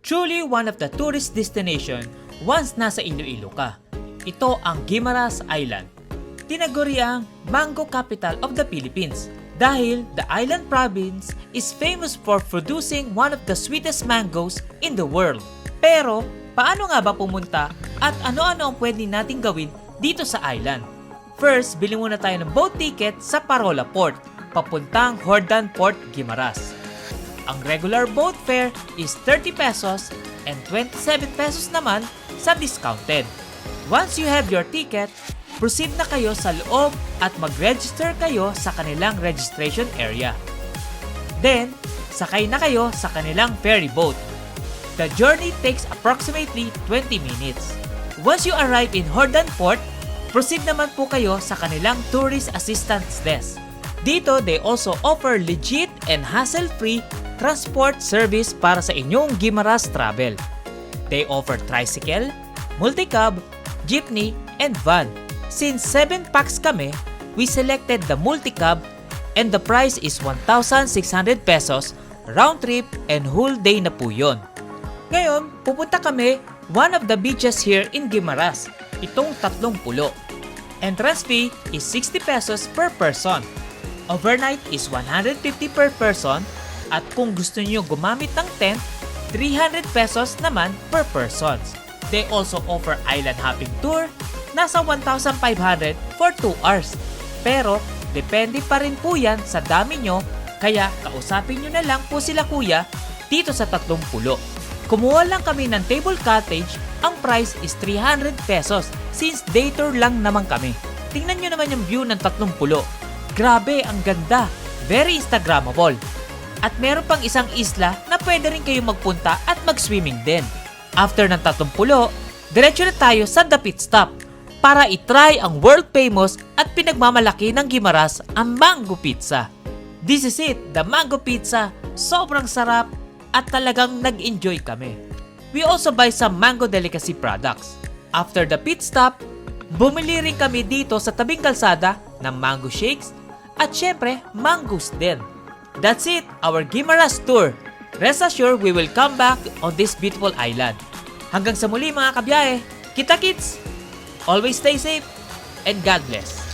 Truly one of the tourist destination once nasa Iloilo ka. Ito ang Guimaras Island. Tinaguri ang mango capital of the Philippines dahil the island province is famous for producing one of the sweetest mangoes in the world. Pero, paano nga ba pumunta at ano-ano ang pwede nating gawin dito sa island? First, bili muna tayo ng boat ticket sa Parola Port, papuntang Hordan Port, Guimaras. Ang regular boat fare is 30 pesos and 27 pesos naman sa discounted. Once you have your ticket, proceed na kayo sa loob at mag-register kayo sa kanilang registration area. Then, sakay na kayo sa kanilang ferry boat. The journey takes approximately 20 minutes. Once you arrive in Hordan Port, proceed naman po kayo sa kanilang tourist assistance desk. Dito, they also offer legit and hassle-free transport service para sa inyong Guimaras travel. They offer tricycle, multi-cab, jeepney, and van. Since 7 packs kami, we selected the multi-cab and the price is 1,600 pesos round trip and whole day na po yun. Ngayon, pupunta kami one of the beaches here in Guimaras, itong 30. Entrance fee is 60 pesos per person. Overnight is 150 per person at kung gusto niyo gumamit ng tent, 300 pesos naman per person. They also offer island hopping tour, nasa 1,500 for 2 hours. Pero, depende pa rin po yan sa dami nyo, kaya kausapin nyo na lang po sila kuya dito sa 30. Kumuha lang kami ng table cottage, ang price is 300 pesos since day tour lang naman kami. Tingnan nyo naman yung view ng 30. Grabe, ang ganda. Very Instagrammable. At meron pang isang isla na pwede rin kayo magpunta at mag-swimming din. After ng 30, diretso na tayo sa The Pit Stop para itry ang world famous at pinagmamalaki ng Guimaras, ang Mango Pizza. This is it, the Mango Pizza. Sobrang sarap at talagang nag-enjoy kami. We also buy some mango delicacy products. After the pit stop, bumili rin kami dito sa tabing kalsada ng mango shakes at syempre mangoes din. That's it, our Guimaras tour. Rest assured we will come back on this beautiful island. Hanggang sa muli mga kabiyahe, kita kits! Always stay safe and God bless!